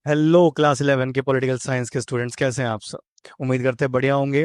Hello class 11 के political science के students, कैसे हैं आप सब? उम्मीद करते हैं बढ़िया होंगे।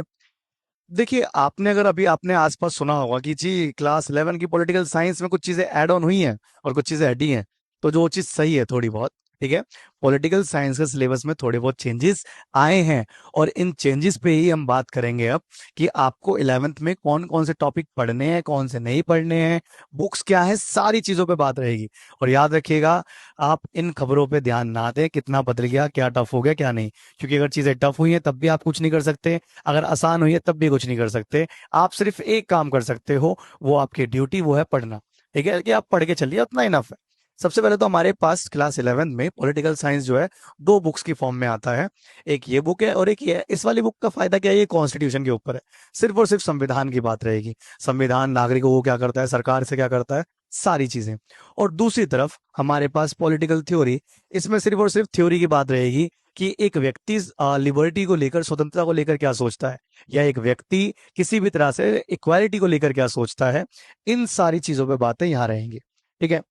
देखिए, आपने अगर अभी आपने आसपास सुना होगा कि जी क्लास 11 की पॉलिटिकल साइंस में कुछ चीजें ऐड ऑन हुई हैं और कुछ चीजें हटी हैं। तो जो चीज सही है थोड़ी बहुत, ठीक है, पॉलिटिकल साइंस के सिलेबस में थोड़े बहुत चेंजेस आए हैं। और इन चेंजेस पे ही हम बात करेंगे अब कि आपको 11th में कौन कौन से टॉपिक पढ़ने हैं, कौन से नहीं पढ़ने हैं, बुक्स क्या है, सारी चीजों पे बात रहेगी। और याद रखिएगा, आप इन खबरों पे ध्यान ना दें कितना बदल गया, क्या टफ हो गया, क्या नहीं। क्योंकि अगर चीजें टफ हुई हैं तब भी आप कुछ नहीं कर सकते, अगर आसान हुई है तब भी कुछ नहीं कर सकते। आप सिर्फ एक काम कर सकते हो, वो आपकी ड्यूटी, वो है पढ़ना। ठीक है कि आप पढ़ के चलिए, उतना इनफ है। सबसे पहले तो हमारे पास क्लास 11 में पॉलिटिकल साइंस जो है दो बुक्स की फॉर्म में आता है। एक ये बुक है और एक ये है। इस वाली बुक का फायदा क्या है, ये कॉन्स्टिट्यूशन के ऊपर है, सिर्फ और सिर्फ संविधान की बात रहेगी। संविधान नागरिकों को क्या करता है, सरकार से क्या करता है, सारी चीजें। और दूसरी तरफ हमारे पास पॉलिटिकल थ्योरी, इसमें सिर्फ और सिर्फ थ्योरी की बात रहेगी कि एक व्यक्ति लिबर्टी को लेकर, स्वतंत्रता को लेकर क्या सोचता है, या एक व्यक्ति किसी भी तरह से इक्वालिटी को लेकर क्या सोचता है। इन सारी चीजों पे बातें यहाँ रहेंगी। ठीक है।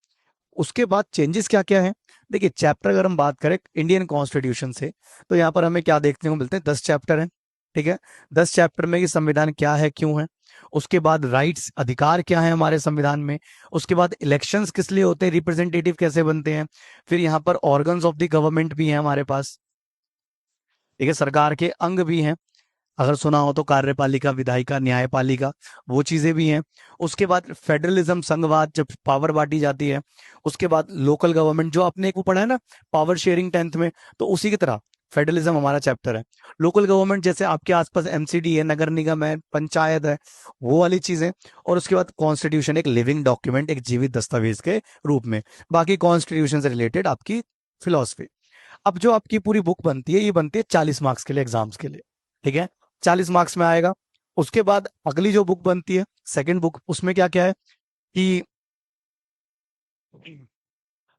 उसके बाद चेंजेस क्या क्या है। देखिए, चैप्टर अगर हम बात करें इंडियन कॉन्स्टिट्यूशन से, तो यहाँ पर हमें क्या देखने को मिलते हैं, 10 चैप्टर हैं। ठीक है। 10 चैप्टर में कि संविधान क्या है, क्यों है। उसके बाद राइट्स, अधिकार क्या है हमारे संविधान में। उसके बाद इलेक्शंस किस लिए होते हैं, रिप्रेजेंटेटिव कैसे बनते हैं। फिर यहाँ पर ऑर्गन्स ऑफ द गवर्नमेंट भी हैं हमारे पास। ठीक है, सरकार के अंग भी हैं। अगर सुना हो तो कार्यपालिका, विधायिका, न्यायपालिका, वो चीजें भी हैं। उसके बाद फेडरलिज्म, संघवाद, जब पावर बांटी जाती है। उसके बाद लोकल गवर्नमेंट, जो आपने एक वो पढ़ा है ना, पावर शेयरिंग 10th में, तो उसी की तरह फेडरलिज्म हमारा चैप्टर है। लोकल गवर्नमेंट जैसे आपके आसपास एमसीडी है, नगर निगम है, पंचायत है, वो वाली चीजें। और उसके बाद कॉन्स्टिट्यूशन, एक लिविंग डॉक्यूमेंट, एक जीवित दस्तावेज के रूप में। बाकी कॉन्स्टिट्यूशन से रिलेटेड आपकी फिलोसफी। अब जो आपकी पूरी बुक बनती है, ये बनती है 40 मार्क्स के लिए, एग्जाम्स के लिए। ठीक है। 40 मार्क्स में आएगा। उसके बाद अगली जो बुक बनती है, सेकंड बुक, उसमें क्या क्या है कि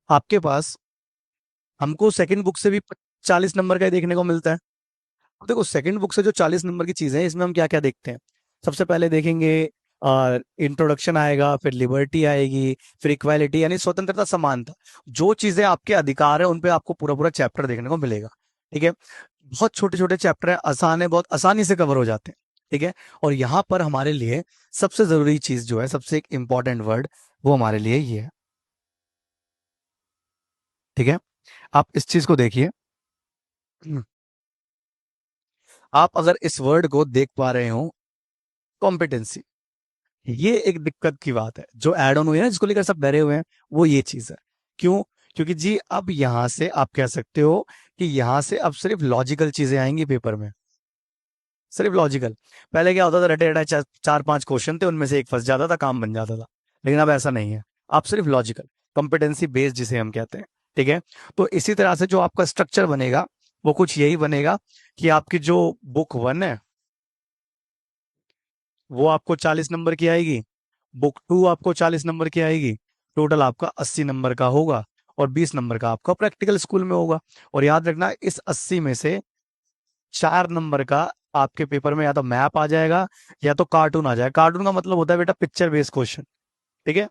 आपके पास, हमको सेकंड बुक से भी 40 नंबर का ही देखने को मिलता है। अब देखो, सेकंड बुक से जो 40 नंबर की चीजें हैं, इसमें हम क्या क्या देखते हैं। सबसे पहले देखेंगे इंट्रोडक्शन आएगा, फिर लिबर्टी आएगी, फिर इक्वालिटी यानी स्वतंत्रता, समानता। जो चीजें आपके अधिकार है उन पे आपको पूरा पूरा चैप्टर देखने को मिलेगा। ठीक है। बहुत छोटे छोटे चैप्टर है, आसान है, बहुत आसानी से कवर हो जाते हैं। ठीक है। और यहाँ पर हमारे लिए सबसे जरूरी चीज जो है, सबसे एक इंपॉर्टेंट वर्ड, वो हमारे लिए ये है। ठीक है। आप इस चीज को देखिए। आप अगर इस वर्ड को देख पा रहे हो, कॉम्पिटेंसी, ये एक दिक्कत की बात है जो एड ऑन हुई है ना, जिसको लेकर सब डरे हुए हैं, वो ये चीज है। क्यों? क्योंकि जी अब यहां से आप कह सकते हो कि यहां से अब सिर्फ लॉजिकल चीजें आएंगी पेपर में, सिर्फ लॉजिकल। पहले क्या होता था, रटे रटा 4-5 क्वेश्चन थे, उनमें से एक फंस जाता था, काम बन जाता था। लेकिन अब ऐसा नहीं है। आप सिर्फ लॉजिकल, कॉम्पिटेंसी बेस्ड जिसे हम कहते हैं। ठीक है। तो इसी तरह से जो आपका स्ट्रक्चर बनेगा, वो कुछ यही बनेगा कि आपकी जो बुक 1 है, वो आपको 40 नंबर की आएगी। बुक 2 आपको 40 नंबर की आएगी। टोटल आपका 80 नंबर का होगा। और 20 नंबर का आपका प्रैक्टिकल स्कूल में होगा। और याद रखना, इस 80 में से 4 नंबर का आपके पेपर में या तो मैप आ जाएगा, या तो कार्टून आ जाएगा। कार्टून का मतलब होता है बेटा पिक्चर बेस्ड क्वेश्चन। ठीक है।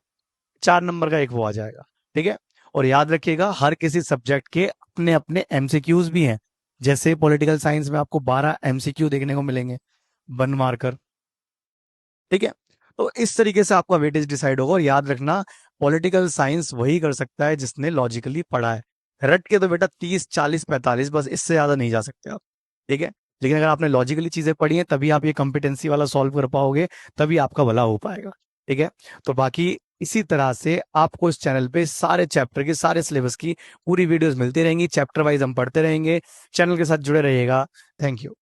4 नंबर का एक वो आ जाएगा। ठीक है। और याद रखिएगा, हर किसी सब्जेक्ट के अपने अपने एमसीक्यूज भी हैं। जैसे पॉलिटिकल साइंस में आपको 12 एमसीक्यू देखने को मिलेंगे, 1 मार्कर। ठीक है। तो इस तरीके से आपका वेटेज डिसाइड होगा। और याद रखना, पॉलिटिकल साइंस वही कर सकता है जिसने लॉजिकली पढ़ा है। रट के तो बेटा 30, 40, 45, बस इससे ज्यादा नहीं जा सकते आप। ठीक है। लेकिन अगर आपने लॉजिकली चीजें पढ़ी हैं, तभी आप ये कॉम्पिटेंसी वाला सॉल्व कर पाओगे, तभी आपका भला हो पाएगा। ठीक है। तो बाकी इसी तरह से आपको इस चैनल पे सारे चैप्टर के, सारे सिलेबस की पूरी वीडियोस मिलती रहेंगी, चैप्टर वाइज हम पढ़ते रहेंगे। चैनल के साथ जुड़े रहिएगा। Thank you.